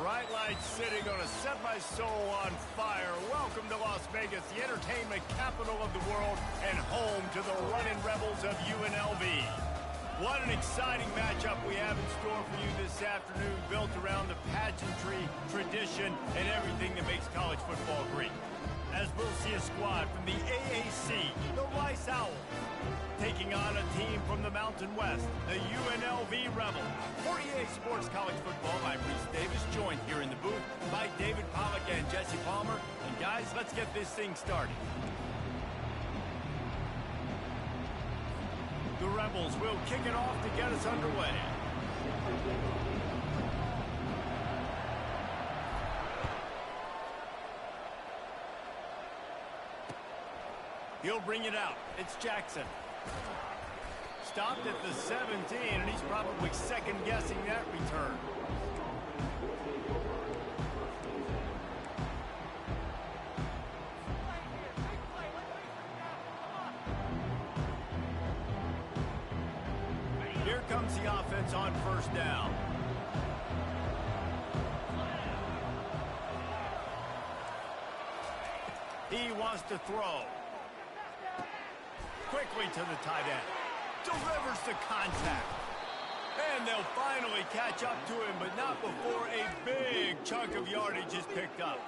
bright lights sitting on a set my soul on fire. Welcome to Las Vegas, the entertainment capital of the world and home to the running Rebels of UNLV. What an exciting matchup we have in store for you this afternoon, built around the pageantry, tradition, and everything that makes college football great. As we'll see a squad from the AAC, the Rice Owls, taking on a team from the Mountain West, the UNLV Rebels. 48 Sports College Football, I'm Reese Davis, joined here in the booth by David Pollack and Jesse Palmer. And guys, let's get this thing started. The Rebels will kick it off to get us underway. He'll bring it out. It's Jackson. Stopped at the 17, and he's probably second-guessing that return. Here comes the offense on first down. He wants to throw. Quickly to the tight end. Delivers the contact. And they'll finally catch up to him, but not before a big chunk of yardage is picked up.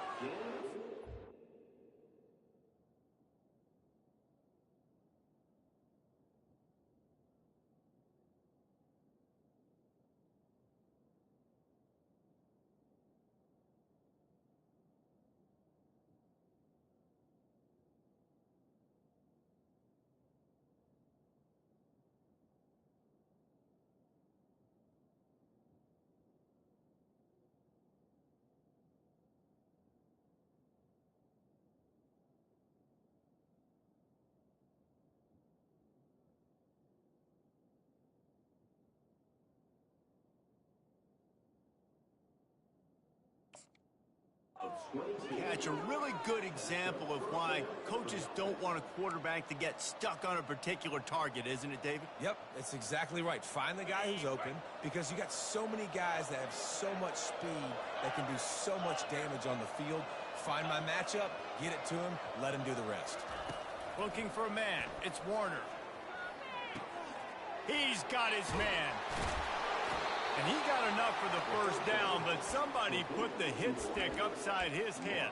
Catch, a really good example of why coaches don't want a quarterback to get stuck on a particular target, isn't it, David? Yep, that's exactly right. Find the guy who's open, because you got so many guys that have so much speed that can do so much damage on the field. Find my matchup, get it to him, let him do the rest. Looking for a man. It's Warner. He's got his man. And he got enough for the first down, but somebody put the hit stick upside his head.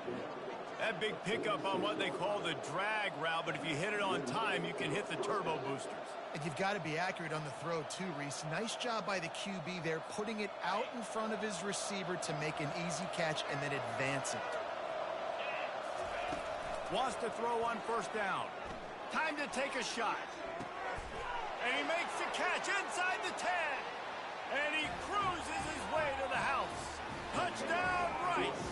That big pickup on what they call the drag route, but if you hit it on time, you can hit the turbo boosters. And you've got to be accurate on the throw too, Reese. Nice job by the QB there, putting it out in front of his receiver to make an easy catch and then advance it. Wants to throw on first down. Time to take a shot. And he makes the catch inside the 10. And he cruises his way to the house. Touchdown, Rice.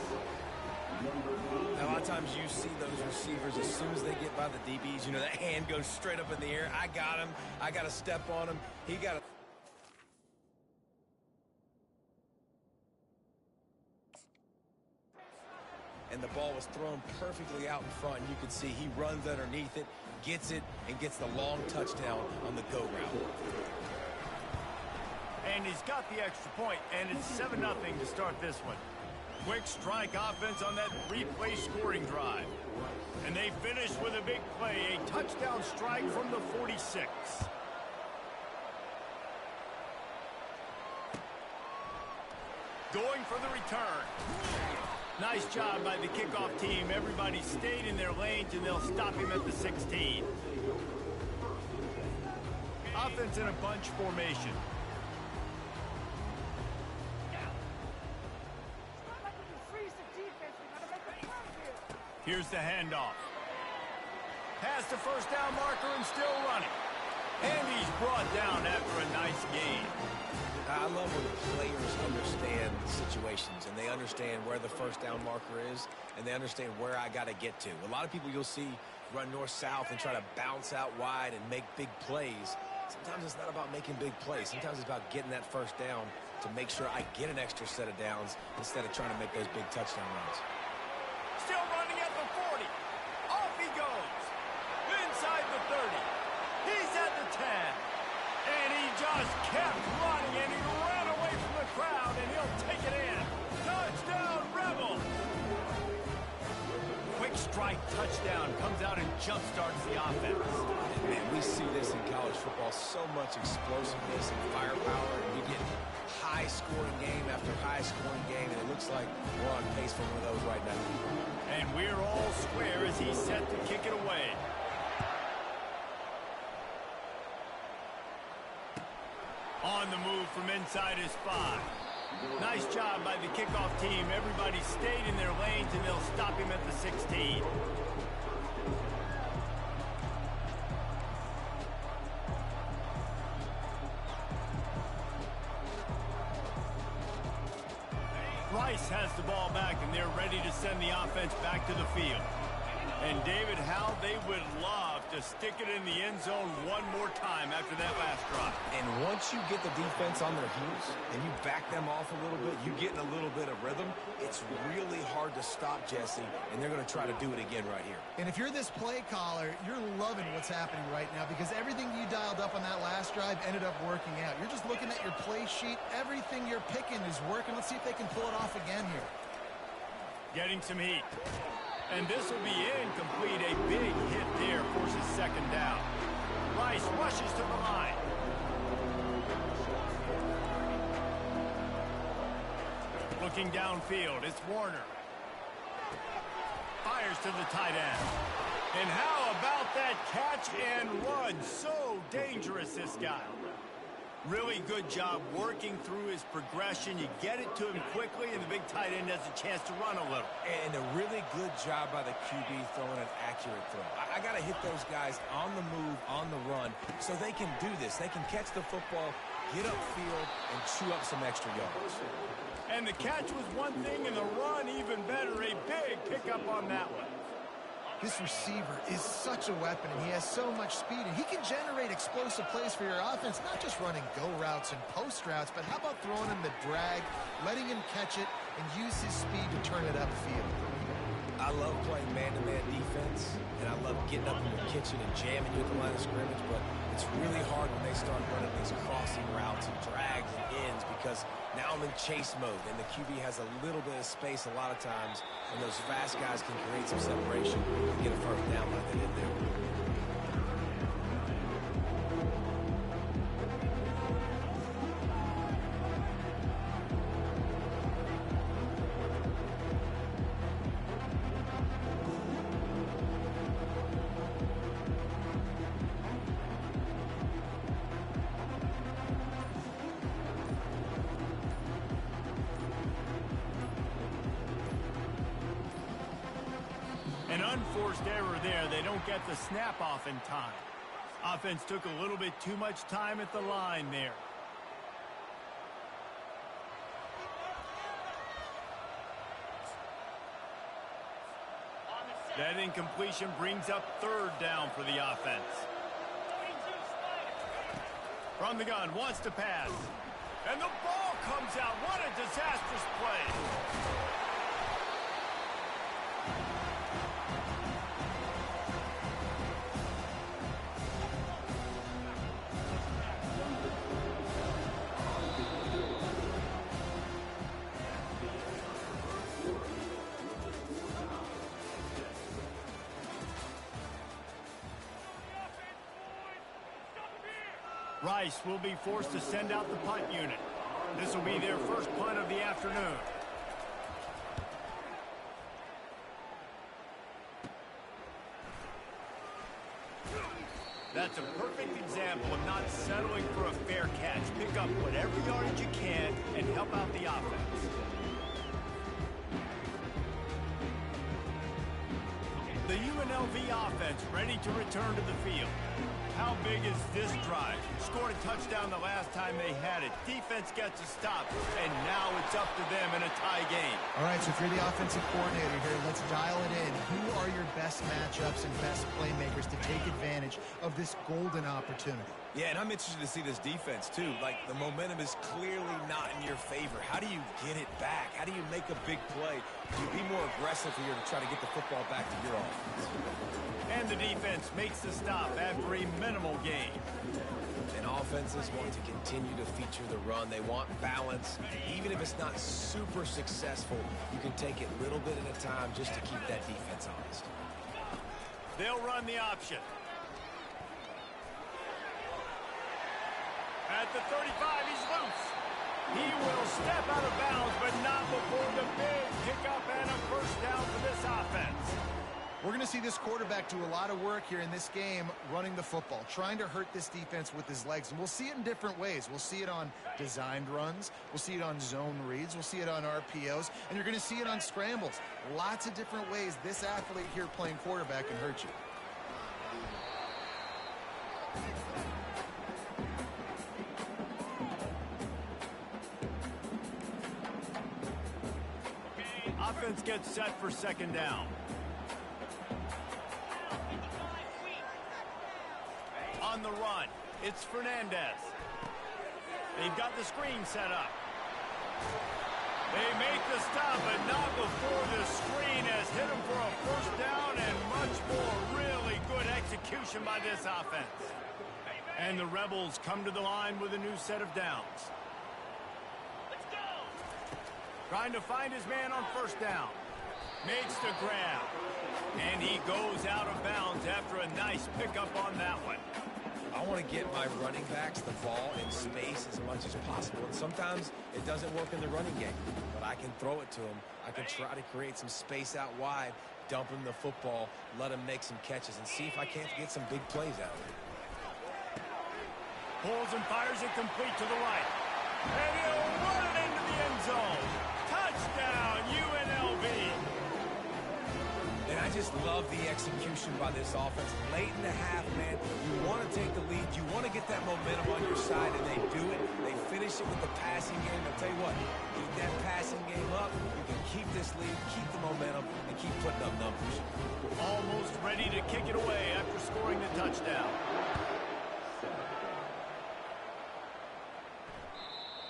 Now, a lot of times you see those receivers, as soon as they get by the DBs, you know, that hand goes straight up in the air. I got him. I got to step on him. He got to... And the ball was thrown perfectly out in front. You can see he runs underneath it, gets it, and gets the long touchdown on the go route. And he's got the extra point, and it's 7-0 to start this one. Quick strike offense on that replay scoring drive. And they finish with a big play, a touchdown strike from the 46. Going for the return. Nice job by the kickoff team. Everybody stayed in their lanes, and they'll stop him at the 16. Offense in a bunch formation. Here's the handoff. Past the first down marker and still running. And he's brought down after a nice gain. I love when the players understand situations, and they understand where the first down marker is, and they understand where I got to get to. A lot of people you'll see run north-south and try to bounce out wide and make big plays. Sometimes it's not about making big plays. Sometimes it's about getting that first down to make sure I get an extra set of downs instead of trying to make those big touchdown runs. Still running at the 40. Off he goes. Inside the 30. He's at the 10. And he just kept running, and he ran away from the crowd, and he'll take it in. Touchdown, Rebels! Quick strike touchdown comes out and jump-starts the offense. And man, we see this in college football, so much explosiveness and firepower, and you get high-scoring game after high-scoring game, and it looks like we're on pace for one of those right now. And we're all square as he's set to kick it away. On the move from inside his 5. Nice job by the kickoff team. Everybody stayed in their lanes, and they'll stop him at the 16. Rice has the ball back, and they're ready to send the offense back to the field. And David, how they would love to stick it in the end zone one more time after that last drive. And once you get the defense on their heels and you back them off a little bit, you get in a little bit of rhythm, it's really hard to stop Jesse, and they're going to try to do it again right here. And if you're this play caller, you're loving what's happening right now because everything you dialed up on that last drive ended up working out. You're just looking at your play sheet. Everything you're picking is working. Let's see if they can pull it off again here. Getting some heat. And this will be incomplete. A big hit there forces second down. Rice rushes to the line. Looking downfield, it's Warner. Fires to the tight end. And how about that catch and run? So dangerous, this guy. Really good job working through his progression. You get it to him quickly, and the big tight end has a chance to run a little. And a really good job by the QB throwing an accurate throw. I got to hit those guys on the move, on the run, so they can do this. They can catch the football, get upfield, and chew up some extra yards. And the catch was one thing, and the run even better. A big pickup on that one. This receiver is such a weapon, and he has so much speed, and he can generate explosive plays for your offense, not just running go routes and post routes, but how about throwing him the drag, letting him catch it, and use his speed to turn it upfield. I love playing man-to-man defense, and I love getting up in your kitchen and jamming you at the line of scrimmage, but it's really hard when they start running these crossing routes and drags and ends because now I'm in chase mode, and the QB has a little bit of space a lot of times, and those fast guys can create some separation and get a first down like they did there. An unforced error there. They don't get the snap off in time. Offense took a little bit too much time at the line there. That incompletion brings up third down for the offense. From the gun, wants to pass. And the ball comes out. What a disastrous play. Rice will be forced to send out the punt unit. This will be their first punt of the afternoon. That's a perfect example of not settling for a fair catch. Pick up whatever yardage you can and help out the offense. The UNLV offense ready to return to the field. How big is this drive? Scored a touchdown the last time they had it. Defense gets a stop, and now it's up to them in a tie game. All right, so if you're the offensive coordinator here, let's dial it in. Who are your best matchups and best playmakers to take advantage of this golden opportunity? Yeah, and I'm interested to see this defense, too. Like, the momentum is clearly not in your favor. How do you get it back? How do you make a big play? Do you be more aggressive here to try to get the football back to your offense? And the defense makes the stop after a minimal gain. And offenses want to continue to feature the run. They want balance. Even if it's not super successful, you can take it little bit at a time just to keep that defense honest. They'll run the option. At the 35, he's loose. He will step out of bounds, but not before the big pickup and a first down for this offense. We're going to see this quarterback do a lot of work here in this game running the football, trying to hurt this defense with his legs. And we'll see it in different ways. We'll see it on designed runs. We'll see it on zone reads. We'll see it on RPOs. And you're going to see it on scrambles. Lots of different ways this athlete here playing quarterback can hurt you. Offense gets set for second down. On the run, it's Fernandez. They've got the screen set up. They make the stop, but not before the screen has hit him for a first down and much more really good execution by this offense. And the Rebels come to the line with a new set of downs. Trying to find his man on first down. Makes the grab. And he goes out of bounds after a nice pickup on that one. I want to get my running backs the ball in space as much as possible. And sometimes it doesn't work in the running game. But I can throw it to him. I can try to create some space out wide, dump him the football, let him make some catches, and see if I can't get some big plays out of it. Pulls and fires it complete to the right. And he'll run it into the end zone. Touchdown, UNLV. And I just love the execution by this offense. Late in the half, man, you want to take the lead. You want to get that momentum on your side, and they do it. They finish it with the passing game. I'll tell you what, keep that passing game up. You can keep this lead, keep the momentum, and keep putting up numbers. Almost ready to kick it away after scoring the touchdown.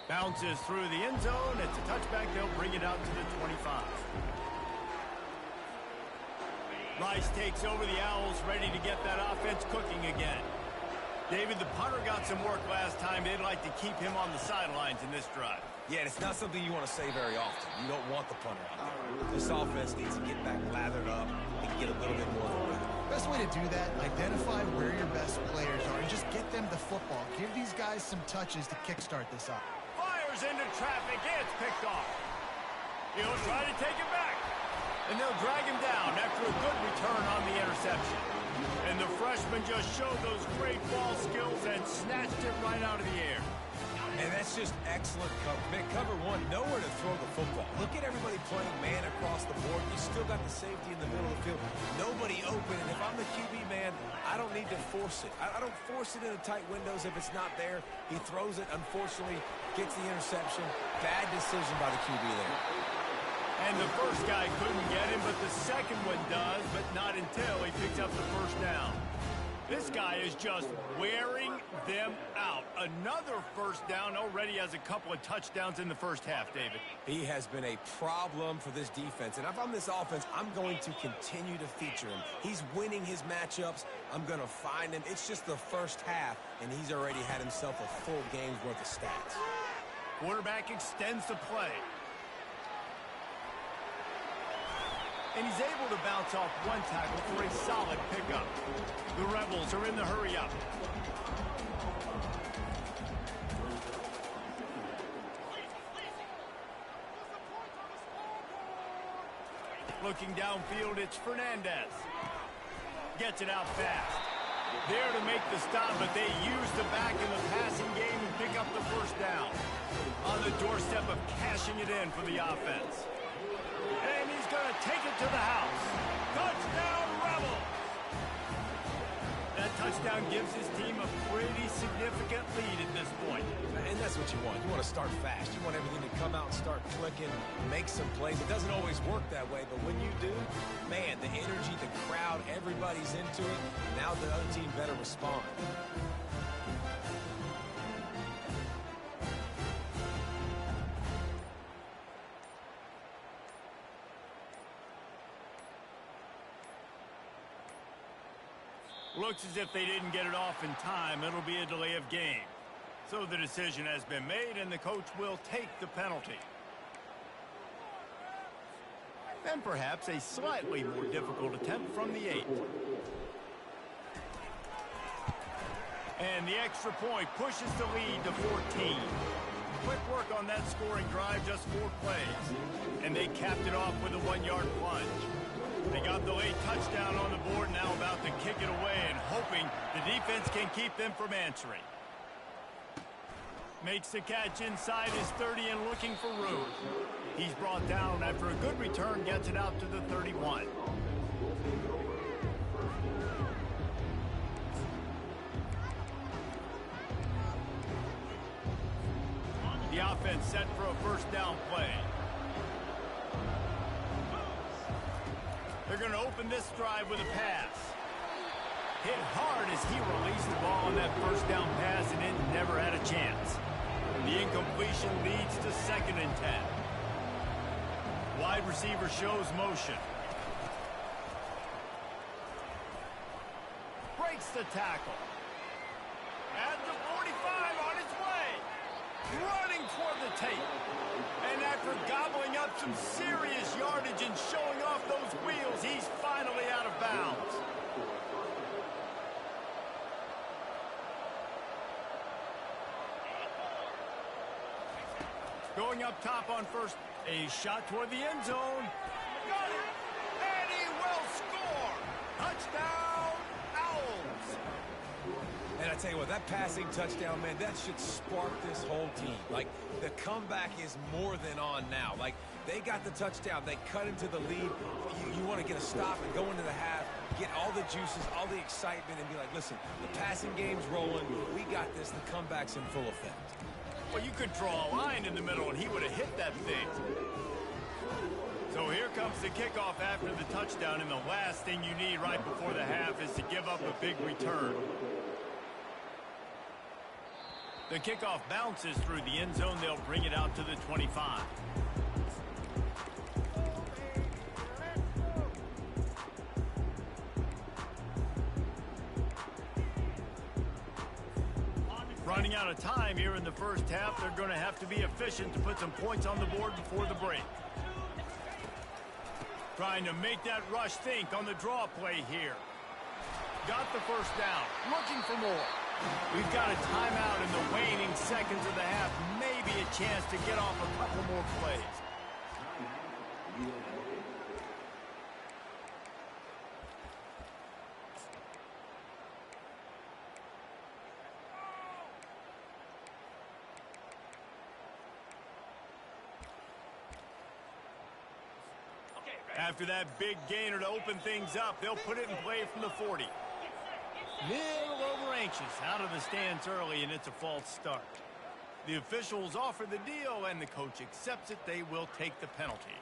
Bounces through the end zone. It's a touchback. They'll bring it out to the 25. Rice takes over the Owls, ready to get that offense cooking again. David, the punter got some work last time. They'd like to keep him on the sidelines in this drive. Yeah, and it's not something you want to say very often. You don't want the punter out there. This offense needs to get back lathered up and get a little bit more of a rhythm. Best way to do that, identify where your best players are and just get them the football. Give these guys some touches to kickstart this up. Fires into traffic. It's picked off. He'll try to take it back. And they'll drag him down after a good return on the interception. And the freshman just showed those great ball skills and snatched it right out of the air. And that's just excellent cover. Man, cover one, nowhere to throw the football. Look at everybody playing man across the board. You still got the safety in the middle of the field. Nobody open. And if I'm the QB, man, I don't need to force it. I don't force it into tight windows if it's not there. He throws it, unfortunately, gets the interception. Bad decision by the QB there. And the first guy couldn't get him, but the second one does, but not until he picks up the first down. This guy is just wearing them out. Another first down, already has a couple of touchdowns in the first half, David. He has been a problem for this defense. And if I'm this offense, I'm going to continue to feature him. He's winning his matchups. I'm going to find him. It's just the first half, and he's already had himself a full game's worth of stats. Quarterback extends the play. And he's able to bounce off one tackle for a solid pickup. The Rebels are in the hurry-up. Looking downfield, it's Fernandez. Gets it out fast. There to make the stop, but they use the back in the passing game and pick up the first down. On the doorstep of cashing it in for the offense. And he's going to take it to the house. Touchdown, Rebels! That touchdown gives his team a pretty significant lead at this point. And that's what you want. You want to start fast. You want everything to come out and start clicking, make some plays. It doesn't always work that way, but when you do, man, the energy, the crowd, everybody's into it. Now the other team better respond. Looks as if they didn't get it off in time. It'll be a delay of game. So the decision has been made, and the coach will take the penalty. And perhaps a slightly more difficult attempt from the 8. And the extra point pushes the lead to 14. Quick work on that scoring drive, just 4 plays. And they capped it off with a 1-yard plunge. They got the late touchdown on the board, now about to kick it away and hoping the defense can keep them from answering. Makes the catch inside his 30 and looking for room. He's brought down after a good return, gets it out to the 31. The offense set for a first down play. They're going to open this drive with a pass. Hit hard as he released the ball on that first down pass and it never had a chance. The incompletion leads to 2nd and 10. Wide receiver shows motion. Breaks the tackle. At the 45 on its way. Running toward the tape. And after gobbling up some serious yardage and showing off those wheels, he's finally out of bounds. Going up top on first, a shot toward the end zone. Got it! And he will score! Touchdown, Owls! And I tell you what, that passing touchdown, man, that should spark this whole team. Like, the comeback is more than on now. Like, they got the touchdown. They cut into the lead. You want to get a stop and go into the half, get all the juices, all the excitement, and be like, listen, the passing game's rolling. We got this. The comeback's in full effect. Well, you could draw a line in the middle, and he would have hit that thing. So here comes the kickoff after the touchdown, and the last thing you need right before the half is to give up a big return. The kickoff bounces through the end zone. They'll bring it out to the 25. Running out of time here in the first half, they're going to have to be efficient to put some points on the board before the break. Trying to make that rush think on the draw play here. Got the first down, looking for more. We've got a timeout in the waning seconds of the half. Maybe a chance to get off a couple more plays. After that big gainer to open things up, they'll put it in play from the 40. Little over anxious, out of the stands early, and it's a false start. The officials offer the deal, and the coach accepts it. They will take the penalty.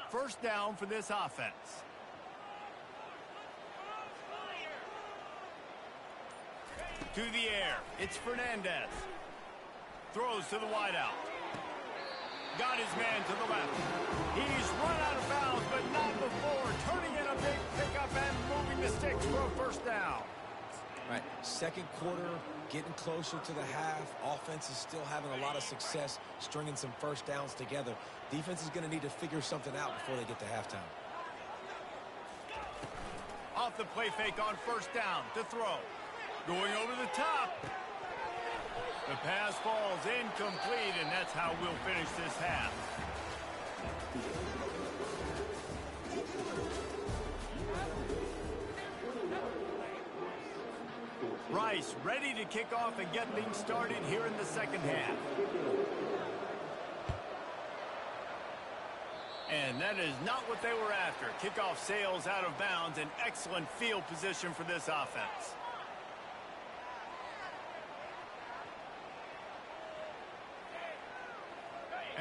First down for this offense. To the air, it's Fernandez. Throws to the wideout. Got his man to the left. He's run out of bounds, but not before. Turning in a big pickup and moving the sticks for a first down. Right, second quarter, getting closer to the half. Offense is still having a lot of success stringing some first downs together. Defense is going to need to figure something out before they get to halftime. Off the play fake on first down to throw. Going over the top. The pass falls incomplete, and that's how we'll finish this half. Rice ready to kick off and get things started here in the second half. And that is not what they were after. Kickoff sails out of bounds, an excellent field position for this offense.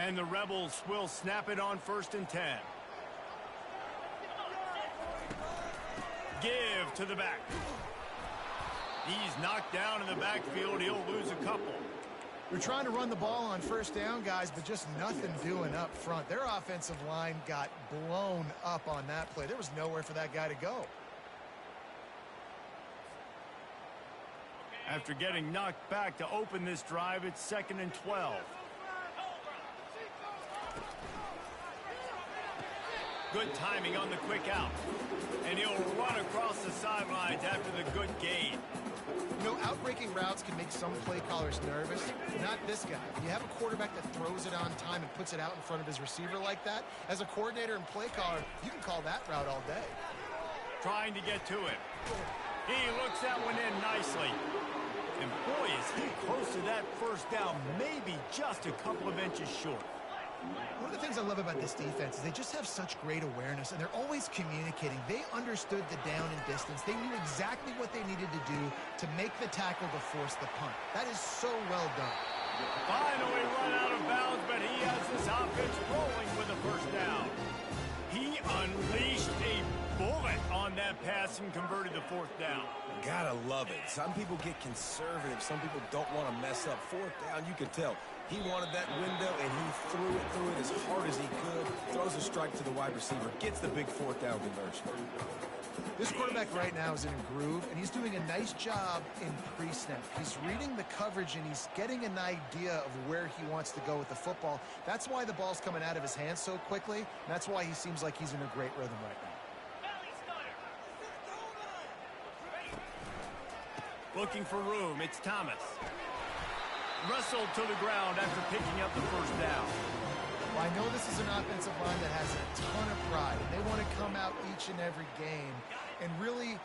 And the Rebels will snap it on 1st and 10. Give to the back. He's knocked down in the backfield. He'll lose a couple. They're trying to run the ball on first down, guys, but just nothing doing up front. Their offensive line got blown up on that play. There was nowhere for that guy to go. After getting knocked back to open this drive, it's 2nd and 12. Good timing on the quick out. And he'll run across the sidelines after the good gain. You know, outbreaking routes can make some play callers nervous. Not this guy. When you have a quarterback that throws it on time and puts it out in front of his receiver like that, as a coordinator and play caller, you can call that route all day. Trying to get to him. He looks that one in nicely. And boy, is he close to that first down, maybe just a couple of inches short. One of the things I love about this defense is they just have such great awareness, and they're always communicating. They understood the down and distance. They knew exactly what they needed to do to make the tackle to force the punt. That is so well done. Finally run out of bounds, but he has this offense rolling with a first down. He unleashed a bullet on that pass and converted the 4th down. Gotta love it. Some people get conservative. Some people don't want to mess up. 4th down, you can tell. He wanted that window, and he threw it as hard as he could. Throws a strike to the wide receiver. Gets the big 4th down conversion. This quarterback right now is in a groove, and he's doing a nice job in pre-snap. He's reading the coverage, and he's getting an idea of where he wants to go with the football. That's why the ball's coming out of his hands so quickly, and that's why he seems like he's in a great rhythm right now. Looking for room, it's Thomas. Wrestled to the ground after picking up the first down. Well, I know this is an offensive line that has a ton of pride, and they want to come out each and every game and really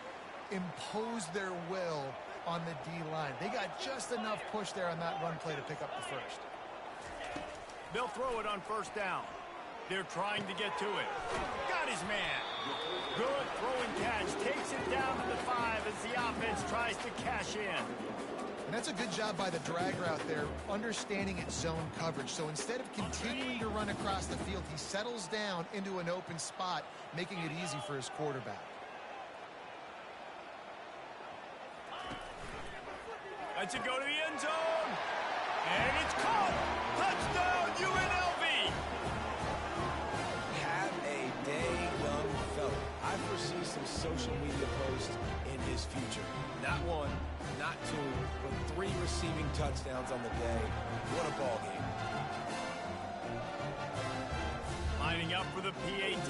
impose their will on the D-line. They got just enough push there on that run play to pick up the first. They'll throw it on first down. They're trying to get to it. Got his man. Good throwing catch. Takes it down to the 5 as the offense tries to cash in. And that's a good job by the drag route there, understanding its zone coverage. So instead of continuing to run across the field, he settles down into an open spot, making it easy for his quarterback. Lets it go to the end zone. And it's caught. Touchdown, UNLV. Have a day, young fella. I foresee some social media posts in his future. Not one, not 2, but 3 receiving touchdowns on the day. What a ball game. Lining up for the PAT.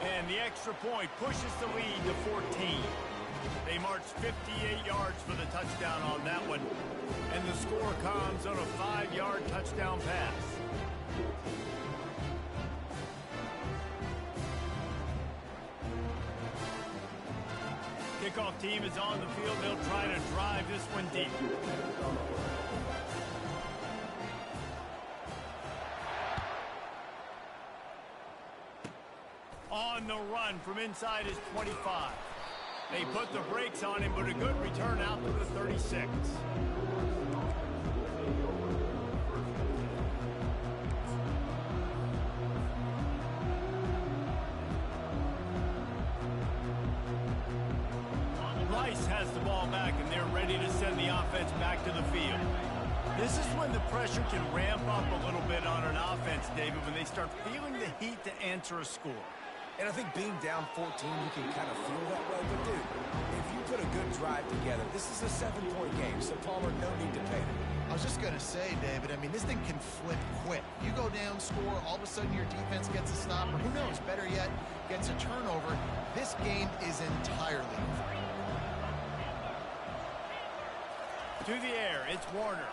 And the extra point pushes the lead to 14. They marched 58 yards for the touchdown on that one. And the score comes on a 5-yard touchdown pass. Kickoff team is on the field. They'll try to drive this one deep. On the run from inside his 25. They put the brakes on him, but a good return out to the 36. Rice has the ball back, and they're ready to send the offense back to the field. This is when the pressure can ramp up a little bit on an offense, David, when they start feeling the heat to answer a score. And I think being down 14, you can kind of feel that way. But, dude, if you put a good drive together, this is a 7-point game, so Palmer, no need to panic. I was just going to say, David, I mean, this thing can flip quick. You go down, score, all of a sudden your defense gets a stop, or who knows, better yet, gets a turnover. This game is entirely over. To the air, it's Warner.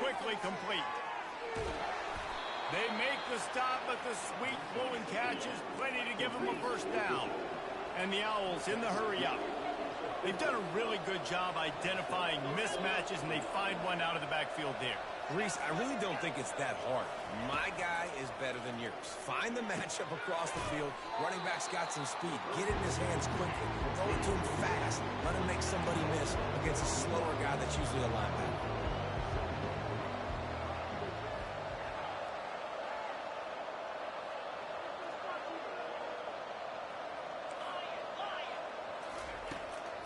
Quickly complete. They make the stop, but the sweet flowing catch is plenty to give them a first down. And the Owls in the hurry up. They've done a really good job identifying mismatches, and they find one out of the backfield there. Reese, I really don't think it's that hard. My guy is better than yours. Find the matchup across the field. Running back's got some speed. Get it in his hands quickly. Throw it to him fast. Let him make somebody miss against a slower guy that's usually a linebacker.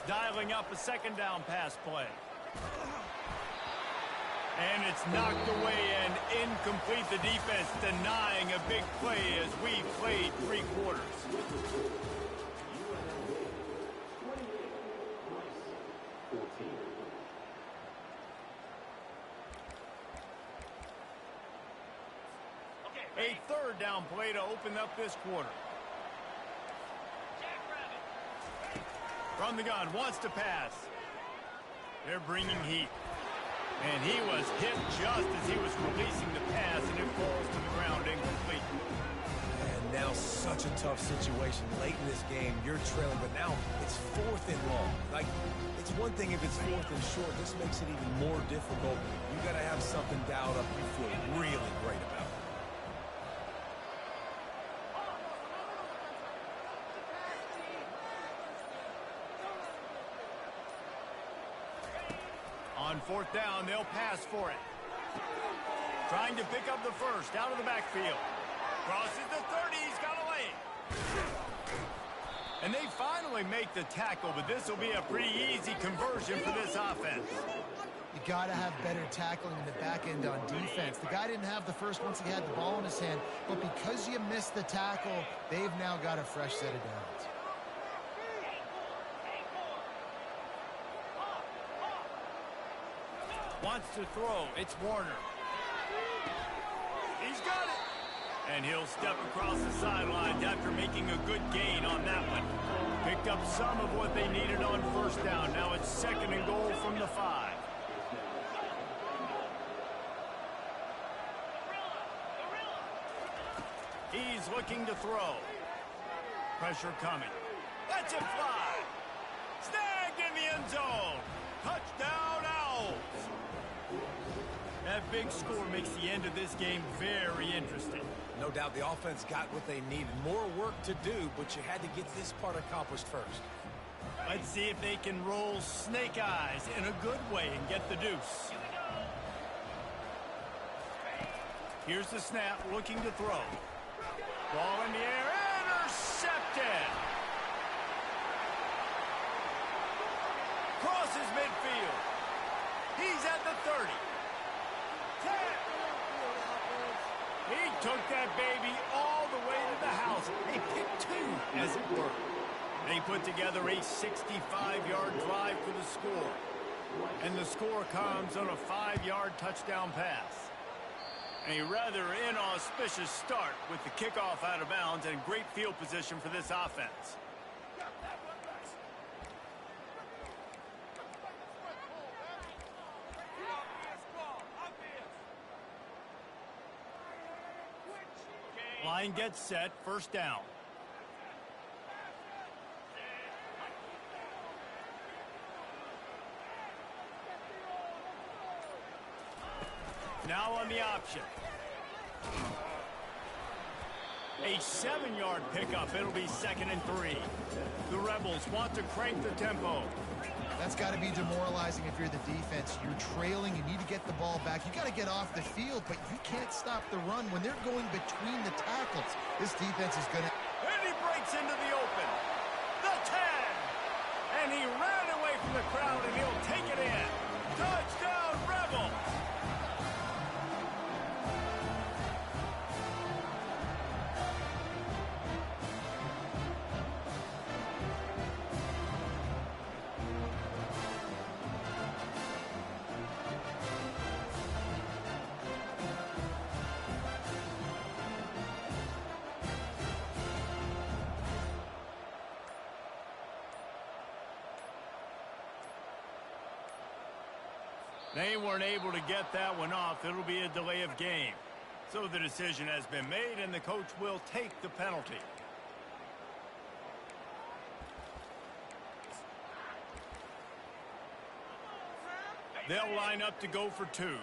dialing up a second down pass play. And it's knocked away and incomplete. The defense denying a big play as we played 3 quarters. A third down play to open up this quarter. From the gun, wants to pass. They're bringing heat. And he was hit just as he was releasing the pass, and it falls to the ground incomplete. And now such a tough situation. Late in this game, you're trailing, but now it's 4th and long. Like, it's one thing if it's 4th and short. This makes it even more difficult. You got to have something dialed up you feel really great about. On 4th down, they'll pass for it. Trying to pick up the first out of the backfield. Crosses the 30, he's got a lane. And they finally make the tackle, but this will be a pretty easy conversion for this offense. You got to have better tackling in the back end on defense. The guy didn't have the first once he had the ball in his hand, but because you missed the tackle, they've now got a fresh set of downs. Wants to throw. It's Warner. He's got it. And he'll step across the sidelines after making a good gain on that one. Picked up some of what they needed on 1st down. Now it's 2nd and goal from the 5. He's looking to throw. Pressure coming. Lets it fly. Snagged in the end zone. Touchdown, Owls. That big score makes the end of this game very interesting. No doubt the offense got what they needed. More work to do, but you had to get this part accomplished first. Let's see if they can roll snake eyes in a good way and get the deuce. Here's the snap, looking to throw. Ball in the air, intercepted. Crosses midfield. He's at the 30. 10. He took that baby all the way to the house. A pick 2, as it were. They put together a 65-yard drive for the score. And the score comes on a 5-yard touchdown pass. A rather inauspicious start with the kickoff out of bounds and great field position for this offense. Line gets set, 1st down. Now on the option. A 7-yard pickup. It'll be 2nd and 3. The Rebels want to crank the tempo. That's got to be demoralizing if you're the defense. You're trailing. You need to get the ball back. You got to get off the field, but you can't stop the run when they're going between the tackles. This defense is going to... And he breaks into the open. The 10. And he ran away from the crowd, and he'll take it in. Touchdown, Rebels. They weren't able to get that one off. It'll be a delay of game. So the decision has been made, and the coach will take the penalty. They'll line up to go for 2.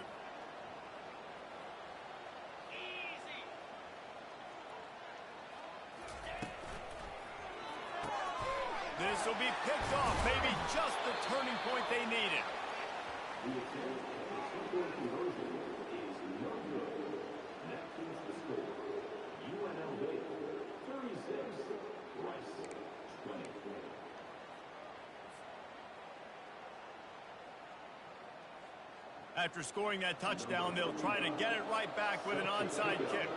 This will be picked off. Maybe just the turning point they needed. The attempt at the two-point conversion is no good. That keeps the score. UNLV 36, Rice 23. After scoring that touchdown, they'll try to get it right back with an onside kick.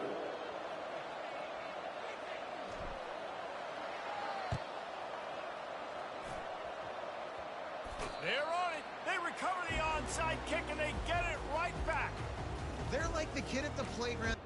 They're on it. They recover the onside kick, and they get it right back. They're like the kid at the playground.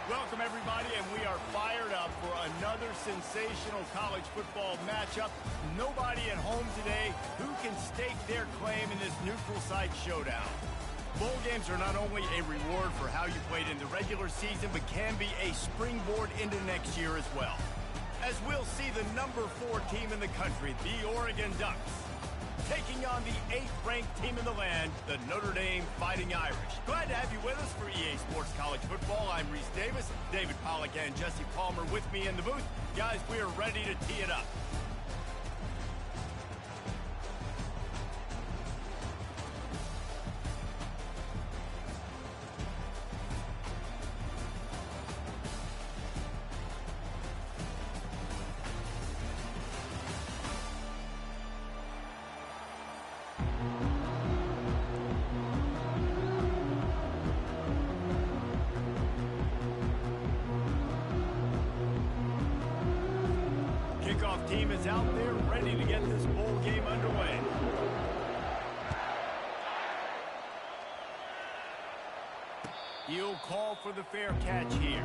Welcome, everybody, and we are fired up for another sensational college football matchup. Nobody at home today who can stake their claim in this neutral site showdown. Bowl games are not only a reward for how you played in the regular season, but can be a springboard into next year as well. As we'll see the number 4 team in the country, the Oregon Ducks, taking on the 8th-ranked team in the land, the Notre Dame Fighting Irish. Glad to have you with us for EA Sports College Football. I'm Reese Davis, David Pollack and Jesse Palmer with me in the booth. Guys, we are ready to tee it up. Kickoff team is out there ready to get this bowl game underway. He'll call for the fair catch here.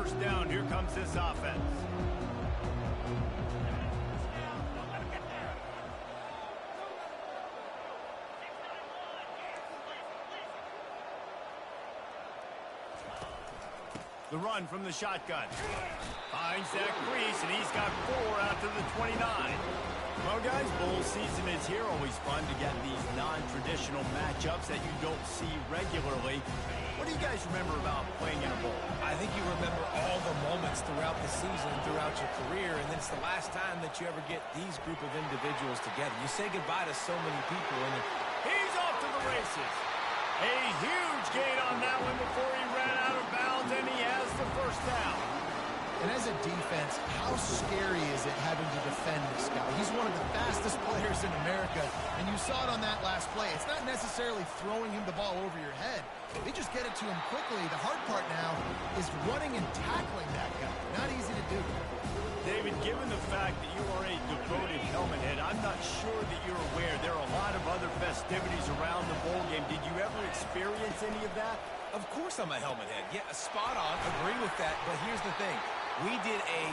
first down. Here comes this offense. The run from the shotgun. Finds that crease, and he's got 4 out to the 29. Well, guys, bowl season is here. Always fun to get these non-traditional matchups that you don't see regularly. What do you guys remember about playing in a bowl? I think you remember all the moments throughout the season, throughout your career, and then it's the last time that you ever get these group of individuals together. You say goodbye to so many people, and He's off to the races. A huge gain on that one before he ran out of bounds, and he has the first down. And as a defense, how scary is it having to defend this guy? He's one of the fastest players in America, and you saw it on that last play. It's not necessarily throwing him the ball over your head. They just get it to him quickly. The hard part now is running and tackling that guy. Not easy to do. David, given the fact that you are a devoted helmet head, I'm not sure that you're aware there are a lot of other festivities around the bowl game. Did you ever experience any of that? of course I'm a helmet head. Yeah, spot on. Agree with that. But here's the thing. We did a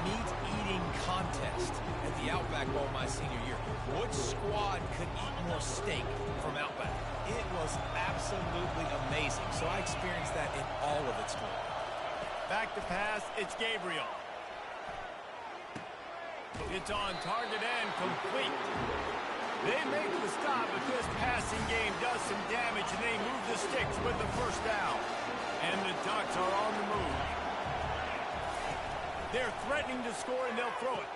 meat-eating contest at the Outback Bowl my senior year. Which squad could eat more steak from Outback? It was absolutely amazing. So I experienced that in all of its glory. Back to pass, it's Gabriel. It's on target and complete. They make the stop, but this passing game does some damage, and they move the sticks with the first down. And the Ducks are on the move. They're threatening to score, and they'll throw it.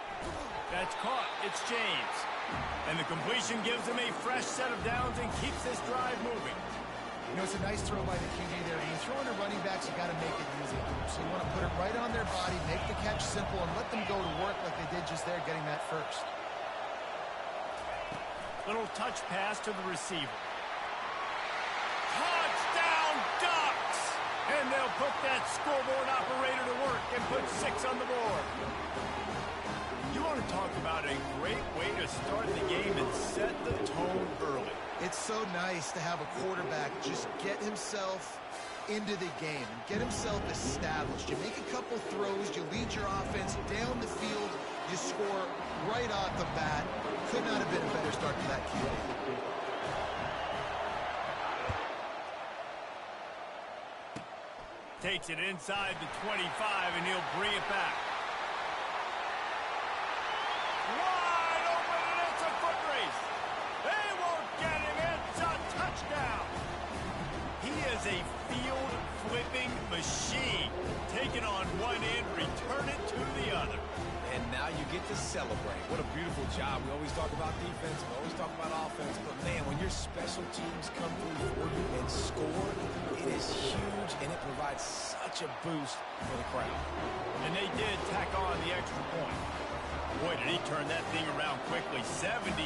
That's caught. It's James. And the completion gives them a fresh set of downs and keeps this drive moving. You know, it's a nice throw by the QB there. When you're throwing to running backs, you got to make it easy. So you want to put it right on their body, make the catch simple, and let them go to work like they did just there, getting that first. Little touch pass to the receiver. Touchdown, Ducks! And they'll put that scoreboard operator to work and put 6 on the board. You want to talk about a great way to start the game and set the tone early. It's so nice to have a quarterback just get himself into the game and get himself established. You make a couple throws, you lead your offense down the field, you score right off the bat. Could not have been a better start to that QB. Takes it inside the 25, and he'll bring it back. Wide open, and it's a foot race. They won't get him. It's a touchdown. He is a field-flipping machine. Take it on one end, return it to the other. And now you get to celebrate. What a beautiful job. We always talk about defense. We always talk about offense. But, man, when your special teams come through for you and score, it is huge, and it provides such a boost for the crowd. And they did tack on the extra point. Boy, did he turn that thing around quickly. 77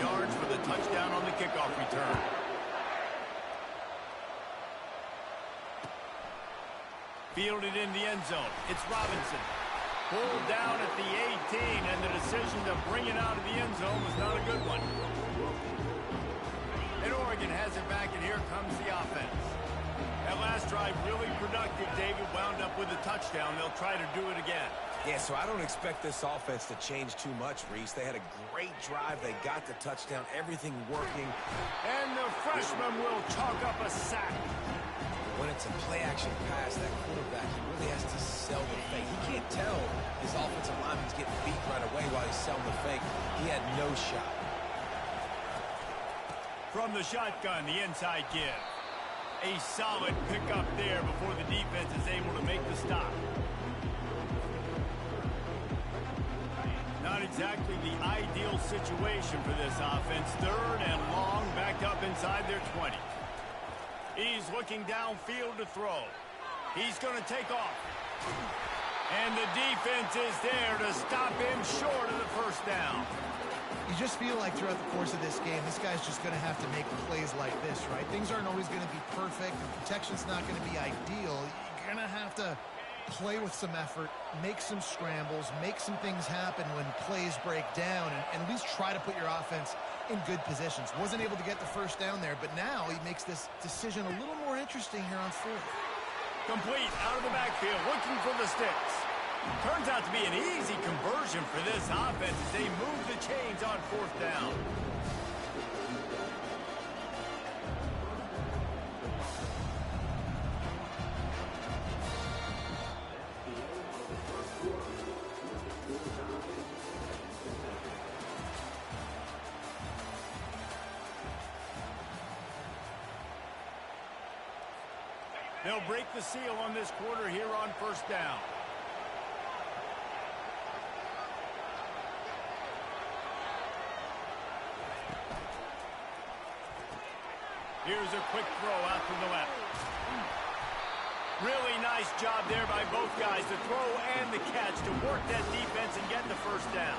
yards for the touchdown on the kickoff return. Fielded in the end zone. It's Robinson. Pulled down at the 18, and the decision to bring it out of the end zone was not a good one. And Oregon has it back, and here comes the offense. That last drive really productive. David wound up with a touchdown. They'll try to do it again. Yeah, so I don't expect this offense to change too much, Reese. They had a great drive. They got the touchdown, everything working. And the freshman will chalk up a sack. When it's a play-action pass, that quarterback, he really has to sell the fake. He can't tell his offensive lineman's getting beat right away while he's selling the fake. He had no shot. From the shotgun, the inside give. A solid pickup there before the defense is able to make the stop. Not exactly the ideal situation for this offense. Third and long, backed up inside their 20. He's looking downfield to throw. He's going to take off. And the defense is there to stop him short of the first down. You just feel like throughout the course of this game, this guy's just going to have to make plays like this, right? Things aren't always going to be perfect, and protection's not going to be ideal. You're going to have to play with some effort, make some scrambles, make some things happen when plays break down, and at least try to put your offense in good positions. Wasn't able to get the first down there, but now he makes this decision a little more interesting here on fourth. Complete out of the backfield, looking for the sticks. Turns out to be an easy conversion for this offense as they move the chains on fourth down. They'll break the seal on this quarter here on first down. Here's a quick throw out to the left. Really nice job there by both guys, the throw and the catch, to work that defense and get the first down.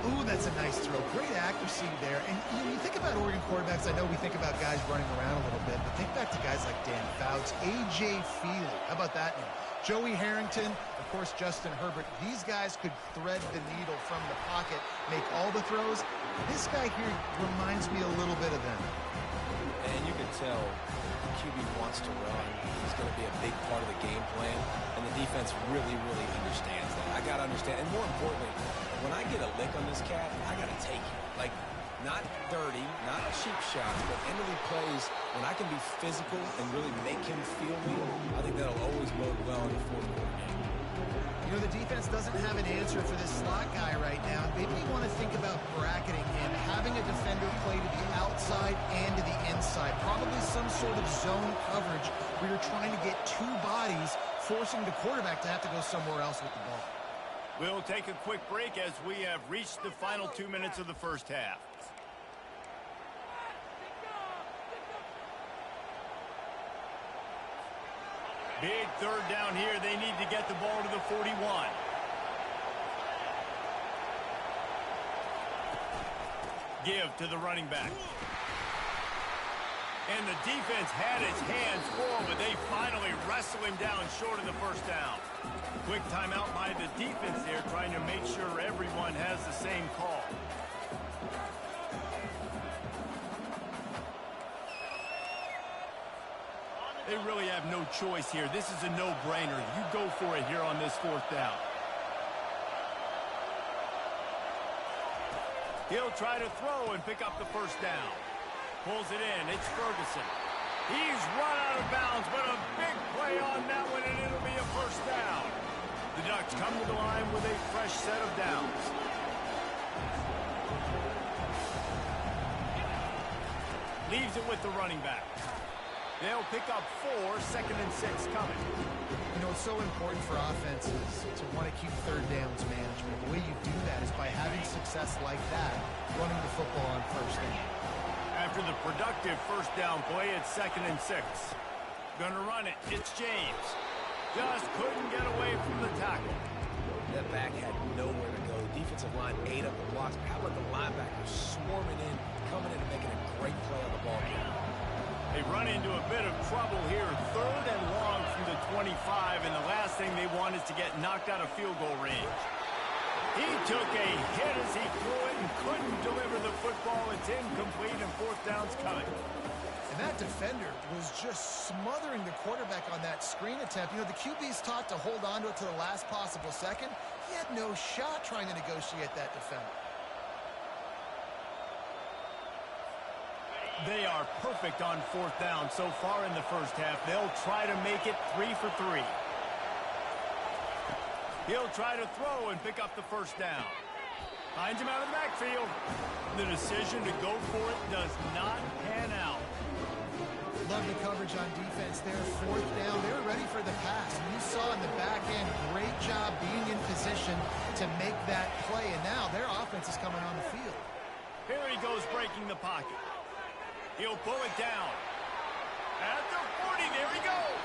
Ooh, that's a nice throw. Great accuracy there. And you think about Oregon quarterbacks, I know we think about guys running around a little bit, but think back to guys like Dan Fouts, A.J. Feely. How about that name? Joey Harrington, of course, Justin Herbert. These guys could thread the needle from the pocket, make all the throws. This guy here reminds me a little bit of them. And you can tell the QB wants to run. He's going to be a big part of the game plan, and the defense really, really understands that. I got to understand, and more importantly, when I get a lick on this cat, I got to take it. Like, not dirty, not cheap shots, but end-of-the plays when I can be physical and really make him feel me. I think that'll always bode well in the fourth quarter game. You know, the defense doesn't have an answer for this slot guy right now. Maybe you want to think about bracketing him, having a defender play to the outside and to the inside. Probably some sort of zone coverage where you're trying to get two bodies, forcing the quarterback to have to go somewhere else with the ball. We'll take a quick break as we have reached the final 2 minutes of the first half. Big third down here. They need to get the ball to the 41. Give to the running back. And the defense had its hands full, but they finally wrestle him down short of the first down. Quick timeout by the defense there, trying to make sure everyone has the same call. They really have no choice here. This is a no-brainer. You go for it here on this fourth down. He'll try to throw and pick up the first down. Pulls it in. It's Ferguson. He's run out of bounds, but a big play on that one, and it'll be a first down. The Ducks come to the line with a fresh set of downs. Leaves it with the running back. They'll pick up 4, 2nd and 6 coming. You know, it's so important for offenses to want to keep third downs management. The way you do that is by having success like that, running the football on first down. After the productive first down play, it's 2nd and 6. Gonna run it. It's James. Just couldn't get away from the tackle. That back had nowhere to go. Defensive line ate up the blocks. How about the linebackers swarming in, coming in and making a great play on the ball game? They run into a bit of trouble here. 3rd and long from the 25, and the last thing they want is to get knocked out of field goal range. He took a hit as he threw it and couldn't deliver the football. It's incomplete, and 4th down's coming. And that defender was just smothering the quarterback on that screen attempt. You know, the QB's taught to hold on to it to the last possible second. He had no shot trying to negotiate that defender. They are perfect on 4th down so far in the first half. They'll try to make it 3 for 3. He'll try to throw and pick up the first down. Finds him out of the backfield. The decision to go for it does not pan out. Love the coverage on defense there. 4th down. They were ready for the pass. And you saw in the back end, great job being in position to make that play. And now their offense is coming on the field. Here he goes breaking the pocket. He'll pull it down. At the 40, there he goes.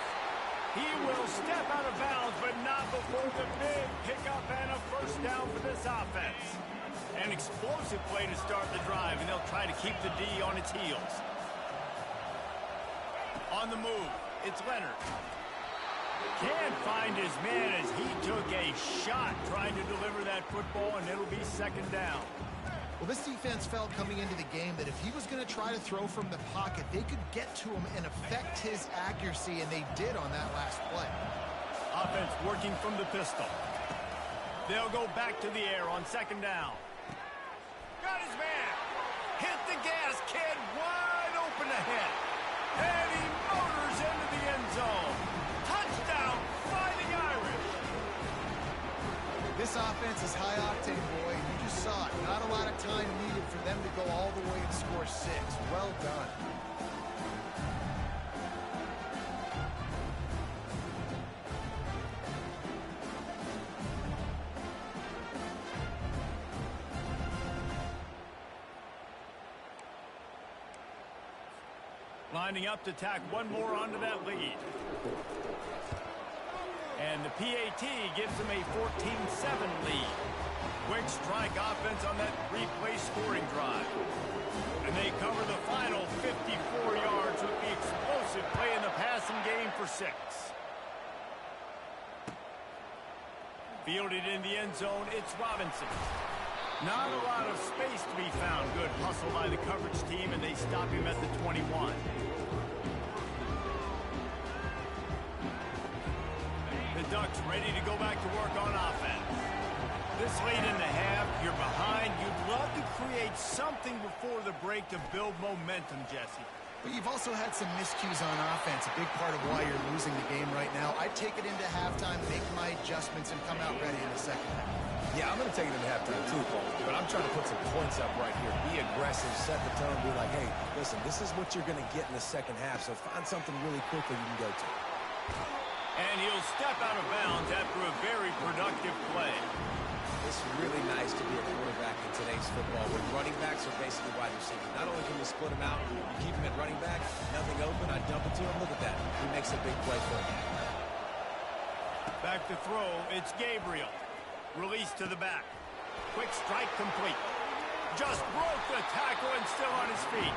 He will step out of bounds, but not before the big pickup and a first down for this offense. An explosive play to start the drive, and they'll try to keep the D on its heels. On the move, it's Leonard. Can't find his man as he took a shot trying to deliver that football, and it'll be 2nd down. Well, this defense felt coming into the game that if he was going to try to throw from the pocket, they could get to him and affect his accuracy, and they did on that last play. Offense working from the pistol. They'll go back to the air on second down. Got his man. Hit the gas, kid. Wide open ahead. And he motors into the end zone. Touchdown, Fighting Irish. This offense is high octane, boy. You just saw it. Not a lot of time needed for them to go all the way and score 6. Well done. Lining up to tack one more onto that lead. And the PAT gives them a 14-7 lead. Quick strike offense on that replay scoring drive. And they cover the final 54 yards with the explosive play in the passing game for 6. Fielded in the end zone, it's Robinson. Not a lot of space to be found. Good hustle by the coverage team, and they stop him at the 21. The Ducks ready to go back to work on offense. This late in the half, you're behind. You'd love to create something before the break to build momentum, Jesse. But you've also had some miscues on offense, a big part of why you're losing the game right now. I'd take it into halftime, make my adjustments, and come out ready in the second half. Yeah, I'm going to take it into halftime too, Paul. But I'm trying to put some points up right here. Be aggressive, set the tone, be like, hey, listen, this is what you're going to get in the second half, so find something really quickly you can go to. And he'll step out of bounds after a very productive play. It's really nice to be a quarterback in today's football when running backs are basically wide receivers. Not only can you split them out, you keep them at running back, nothing open, I dump it to him. Look at that. He makes a big play for him. Back to throw, it's Gabriel. Release to the back. Quick strike complete. Just broke the tackle and still on his feet.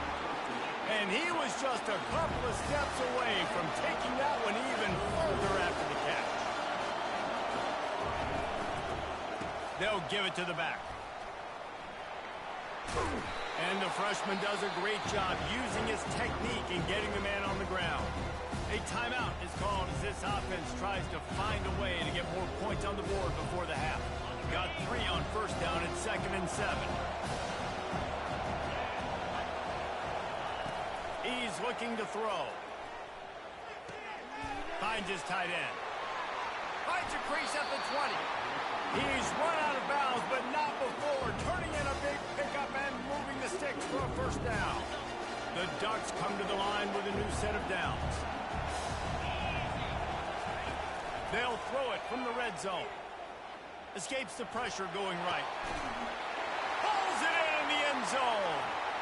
And he was just a couple of steps away from taking that one even further after the catch. They'll give it to the back. And the freshman does a great job using his technique and getting the man on the ground. A timeout is called as this offense tries to find a way to get more points on the board before the half. Got 3 on first down at 2nd and 7. He's looking to throw. Finds his tight end. Finds a crease at the 20. He's run out of bounds, but not before turning in a big pickup and moving the sticks for a first down. The Ducks come to the line with a new set of downs. They'll throw it from the red zone. Escapes the pressure going right. Pulls it in the end zone.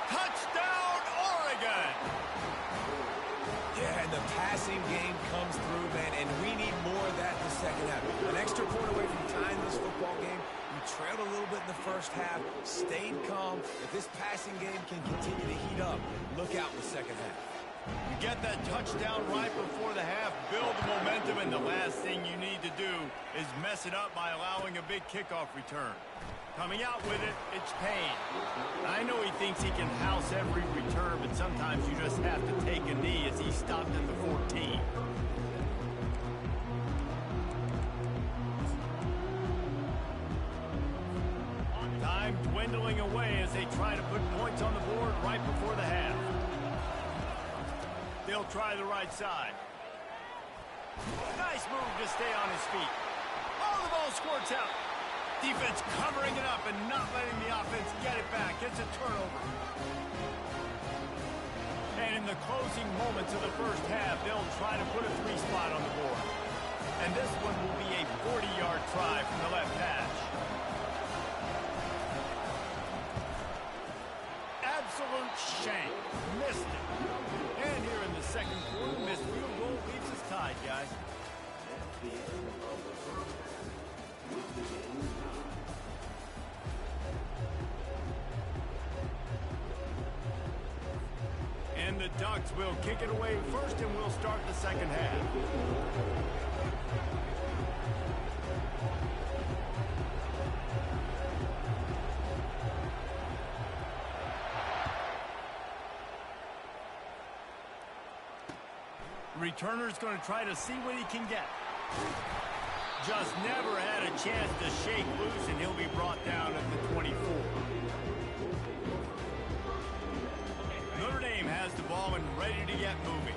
Touchdown, Oregon! Yeah, and the passing game comes through, man, and we need more of that in the second half. An extra point away from tying this football game. You trailed a little bit in the first half, stayed calm. If this passing game can continue to heat up, look out in the second half. You get that touchdown right before the half, build the momentum, and the last thing you need to do is mess it up by allowing a big kickoff return. Coming out with it, it's Payne. I know he thinks he can house every return, but sometimes you just have to take a knee as he stopped at the 14. Time dwindling away as they try to put points on the board right before the half. They'll try the right side. Nice move to stay on his feet. Oh, the ball squirts out. Defense covering it up and not letting the offense get it back. It's a turnover. And in the closing moments of the first half, they'll try to put a 3 spot on the board. And this one will be a 40-yard try from the left hash. Absolute shame. Missed it. And here in the second quarter, missed field goal leaves us tied, guys. And the Ducks will kick it away first, and we'll start the second half. Returner's going to try to see what he can get. Just never had a chance to shake loose, and he'll be brought down at the 24. Notre Dame has the ball and ready to get moving.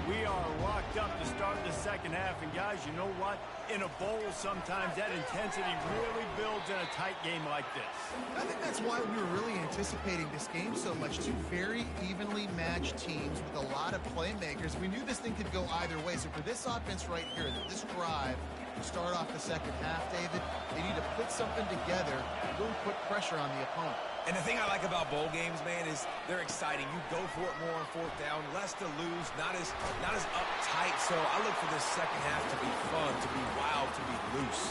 We are locked up to start the second half, and guys, you know what? In a bowl, sometimes that intensity really builds in a tight game like this. I think that's why we were really anticipating this game so much. Two very evenly matched teams with a lot of playmakers. We knew this thing could go either way. So for this offense right here, this drive to start off the second half, David, they need to put something together and really put pressure on the opponent. And the thing I like about bowl games, man, is they're exciting. You go for it more on fourth down, less to lose, not as uptight. So I look for this second half to be fun, to be wild, to be loose.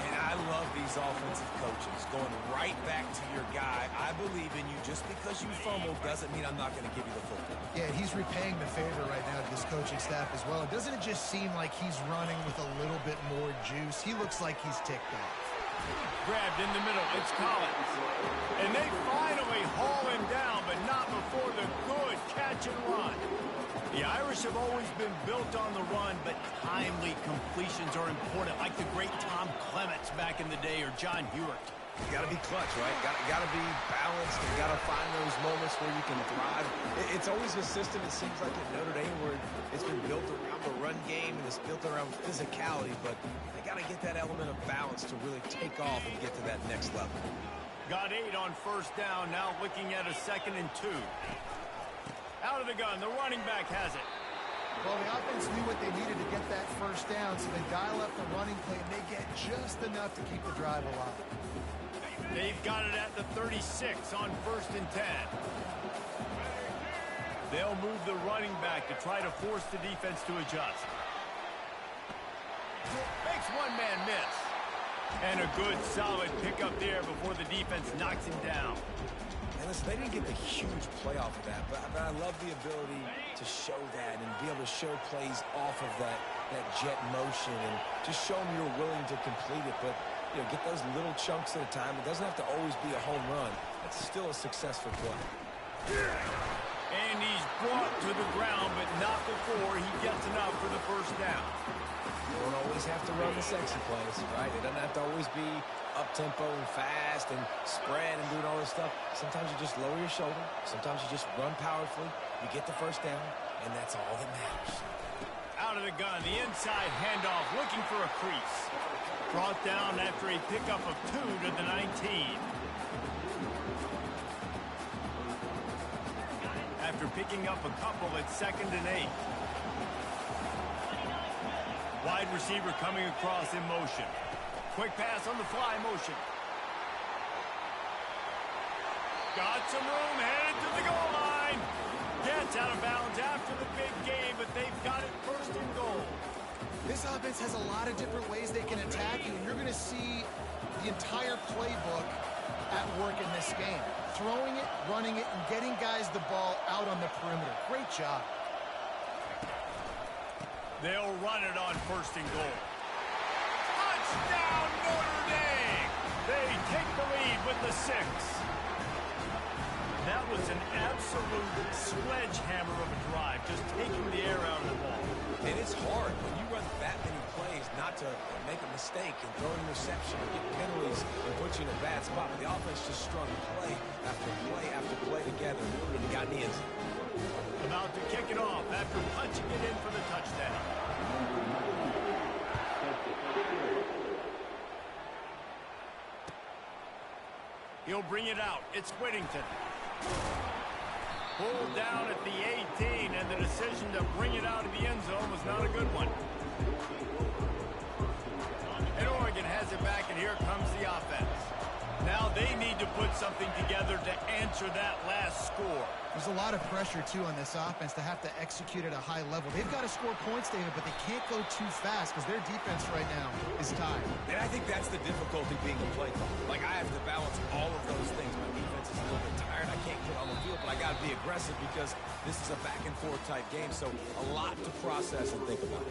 And I love these offensive coaches going right back to your guy. I believe in you. Just because you fumbled doesn't mean I'm not going to give you the football. Yeah, he's repaying the favor right now to this coaching staff as well. Doesn't it just seem like he's running with a little bit more juice? He looks like he's ticked off. Grabbed in the middle. It's Collins. And they finally haul him down, but not before the good catch and run. The Irish have always been built on the run, but timely completions are important, like the great Tom Clements back in the day or John Hewitt. You got to be clutch, right? Got to be balanced. You got to find those moments where you can thrive. It's always a system, it seems like, at Notre Dame where it's been built around the run game and it's built around physicality, but they got to get that element of balance to really take off and get to that next level. Got 8 on first down, now looking at a 2nd and 2. Out of the gun, the running back has it. Well, the offense knew what they needed to get that first down, so they dial up the running play, and they get just enough to keep the drive alive. They've got it at the 36 on 1st and 10. They'll move the running back to try to force the defense to adjust. Makes one man miss. And a good, solid pickup there before the defense knocks him down. And listen, they didn't get the huge play off of that, but I love the ability to show that and be able to show plays off of that jet motion and just show them you're willing to complete it. But, you know, get those little chunks at a time. It doesn't have to always be a home run. It's still a successful play. And he's brought to the ground, but not before he gets enough for the first down. You don't always have to run the sexy plays, right? It doesn't have to always be up-tempo and fast and spread and doing all this stuff. Sometimes you just lower your shoulder. Sometimes you just run powerfully. You get the first down, and that's all that matters. Out of the gun, the inside handoff, looking for a crease. Brought down after a pickup of 2 to the 19. After picking up a couple, it's 2nd and 8. Wide receiver coming across in motion. Quick pass on the fly motion. Got some room, headed to the goal line. Gets out of bounds after the big game, but they've got it 1st and goal. This offense has a lot of different ways they can attack you, and you're going to see the entire playbook at work in this game. Throwing it, running it, and getting guys the ball out on the perimeter. Great job. They'll run it on 1st and goal. Touchdown, Notre Dame! They take the lead with the 6. That was an absolute sledgehammer of a drive, just taking the air out of the ball. And it's hard when you run that many plays not to make a mistake and throw an interception or get penalties and put you in a bad spot. But the offense just strung play after play after play together and it got in the end zone. About to kick it off after punching it in for the touchdown. He'll bring it out. It's Whittington. Pulled down at the 18, and the decision to bring it out of the end zone was not a good one. And Oregon has it back, and here comes the offense. Now they need to put something together to answer that last score. There's a lot of pressure, too, on this offense to have to execute at a high level. They've got to score points, David, but they can't go too fast because their defense right now is tied. And I think that's the difficulty being a play caller. Like, I have to balance all of those things. My defense is a little bit tired. I can't get on the field, but I got to be aggressive because this is a back-and-forth type game, so a lot to process and think about.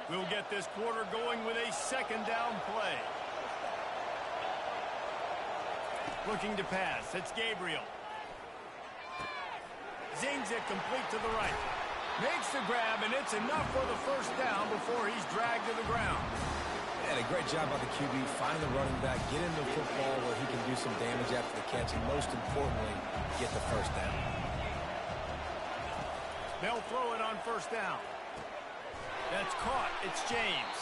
We'll get this quarter going with a 2nd down play. Looking to pass. It's Gabriel. Zings it complete to the right. Makes the grab, and it's enough for the first down before he's dragged to the ground. And a great job by the QB, finding the running back, get into the football where he can do some damage after the catch, and most importantly, get the first down. They'll throw it on first down. That's caught. It's James.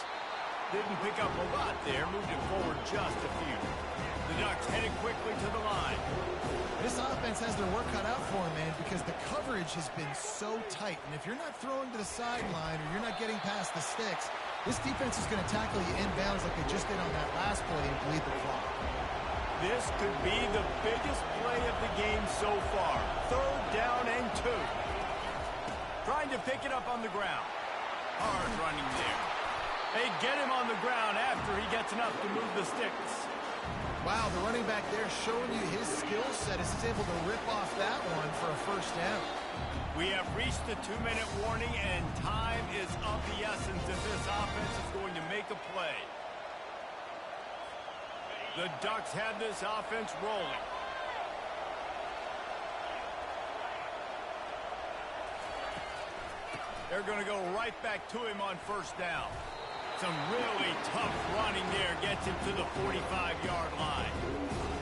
Didn't pick up a lot there. Moved it forward just a few. The Ducks headed quickly to the line. This offense has their work cut out for them, man, because the coverage has been so tight. And if you're not throwing to the sideline or you're not getting past the sticks, this defense is going to tackle you inbounds like they just did on that last play and bleed the clock. This could be the biggest play of the game so far. 3rd down and 2. Trying to pick it up on the ground. Hard running there. They get him on the ground after he gets enough to move the sticks. Wow, the running back there showing you his skill set as he's able to rip off that one for a first down. We have reached the 2-minute warning, and time is of the essence if this offense is going to make a play. The Ducks have this offense rolling. They're going to go right back to him on first down. Some really tough running there gets him to the 45-yard line.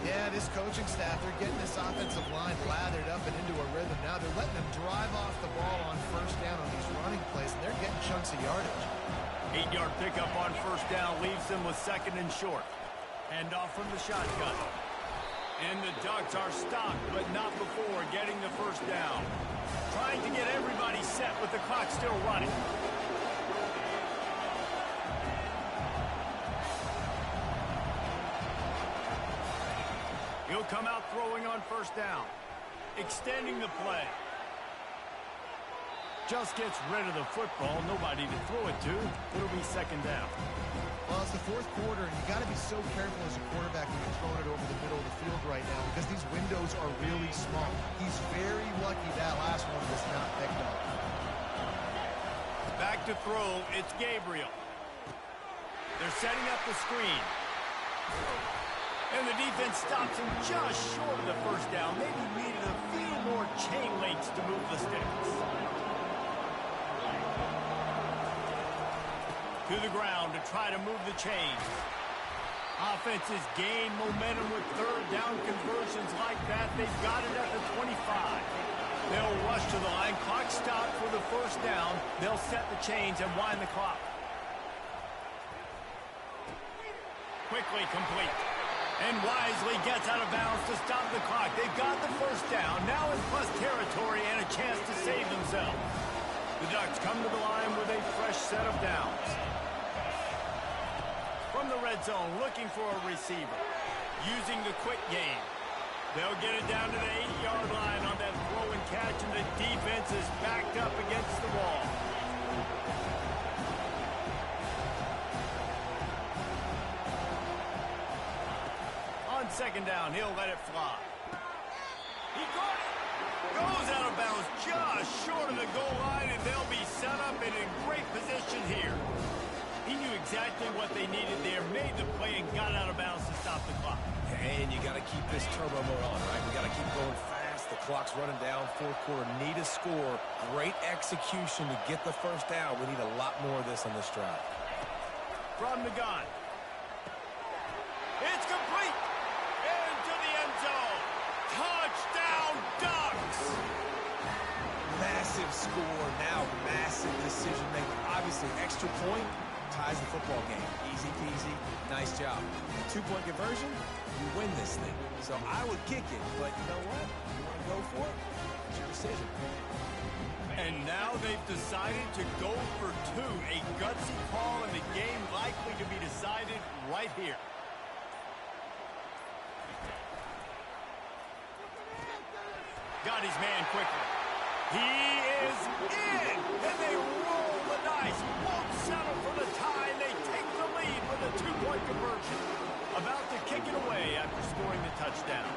Yeah, this coaching staff, they're getting this offensive line lathered up and into a rhythm. Now they're letting them drive off the ball on first down on these running plays, and they're getting chunks of yardage. 8-yard pickup on first down leaves them with 2nd and short. Hand off from the shotgun. And the Ducks are stopped, but not before getting the first down. Trying to get everybody set with the clock still running. He'll come out throwing on first down. Extending the play. Just gets rid of the football. Nobody to throw it to. It'll be 2nd down. Well, it's the 4th quarter, and you got to be so careful as a quarterback when you're throwing it over the middle of the field right now because these windows are really small. He's very lucky that last one was not picked up. Back to throw. It's Gabriel. They're setting up the screen. And the defense stops him just short of the first down. Maybe needed a few more chain links to move the sticks. To the ground to try to move the chains. Offenses gain momentum with 3rd down conversions like that. They've got it at the 25. They'll rush to the line. Clock stopped for the first down. They'll set the chains and wind the clock. Quickly complete. And wisely gets out of bounds to stop the clock. They've got the first down. Now in plus territory and a chance to save themselves. The Ducks come to the line with a fresh set of downs. From the red zone, looking for a receiver. Using the quick game. They'll get it down to the 8-yard line on that throw and catch, and the defense is backed up against the wall. On 2nd down, he'll let it fly. He caught it. Goes out of bounds just short of the goal line, and they'll be set up and in great position here. He knew exactly what they needed there, made the play, and got out of bounds to stop the clock. And you got to keep this turbo mode on, right? We got to keep going fast. The clock's running down. 4th quarter, need a score. Great execution to get the first down. We need a lot more of this on this drive. From the gun. It's complete. Into the end zone. Touchdown, Ducks! Massive score. Now massive decision making. Obviously, extra point ties the football game. Easy peasy. Nice job. 2-point conversion, you win this thing. So I would kick it, but you know what? You want to go for it? It's your decision. And now they've decided to go for 2. A gutsy call, and the game likely to be decided right here. Got his man quickly. He is in, and they roll the dice. Won't settle for the tie. They take the lead with a 2-point conversion. About to kick it away after scoring the touchdown.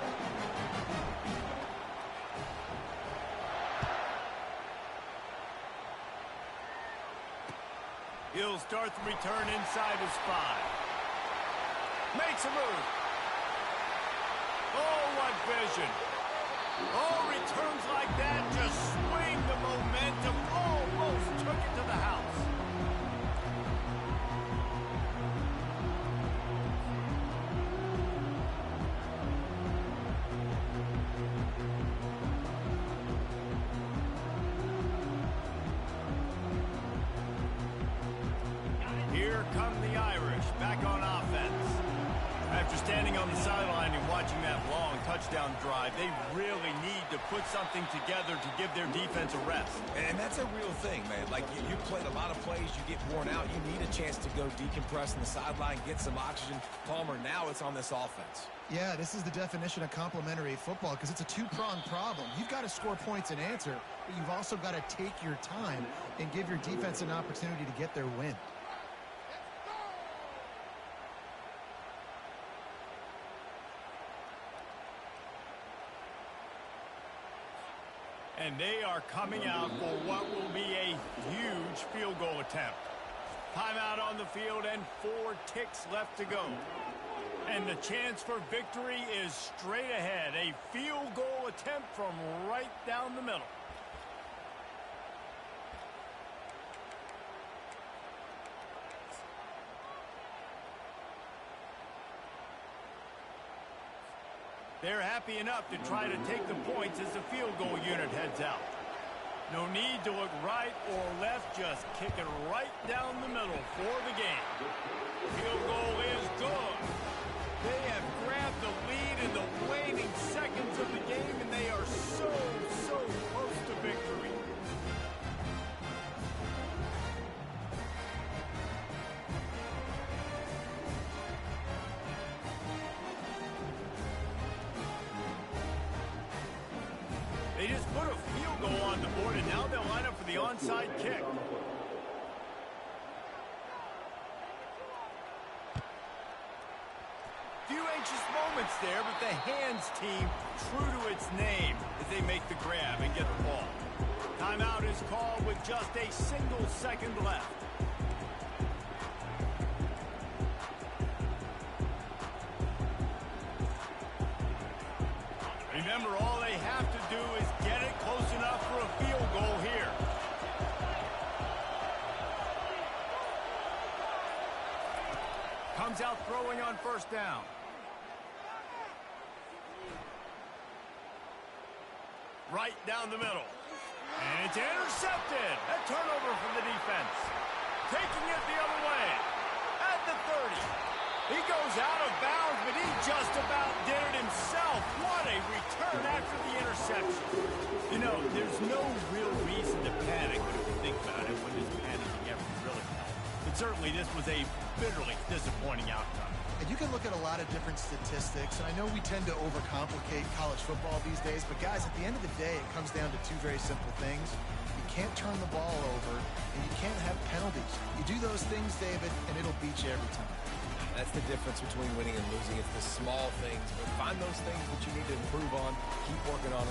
He'll start the return inside his 5. Makes a move. Oh, what vision. Oh, returns like that just swing the momentum. Almost took it to the house. Here come the Irish back on offense. After standing on the sideline and watching that long touchdown drive, they really need to put something together to give their defense a rest. And that's a real thing, man. Like, you played a lot of plays, you get worn out, you need a chance to go decompress on the sideline, get some oxygen. Palmer, now it's on this offense. Yeah, this is the definition of complementary football because it's a two-pronged problem. You've got to score points and answer, but you've also got to take your time and give your defense an opportunity to get their win. And they are coming out for what will be a huge field goal attempt. Timeout on the field and 4 ticks left to go. And the chance for victory is straight ahead. A field goal attempt from right down the middle. They're happy enough to try to take the points as the field goal unit heads out. No need to look right or left, just kick it right down the middle for the game. Field goal is good. They have grabbed the lead in the waning seconds of the game, and they are so close to victory. They just put a field goal on the board, and now they'll line up for the onside kick. Few anxious moments there, but the hands team true to its name as they make the grab and get the ball. Timeout is called with just a single second left. Remember, all they have to do is get it close enough for a field goal here. Comes out throwing on first down. Right down the middle. And it's intercepted. A turnover from the defense. Taking it the other way. At the 30. He goes out of bounds, but he just about did it himself. What a return after the interception. You know, there's no real reason to panic when you think about it, when does panicking ever really help? But certainly this was a bitterly disappointing outcome. And you can look at a lot of different statistics, and I know we tend to overcomplicate college football these days, but guys, at the end of the day, it comes down to 2 very simple things. You can't turn the ball over, and you can't have penalties. You do those things, David, and it'll beat you every time. That's the difference between winning and losing. It's the small things, but find those things that you need to improve on, keep working on them,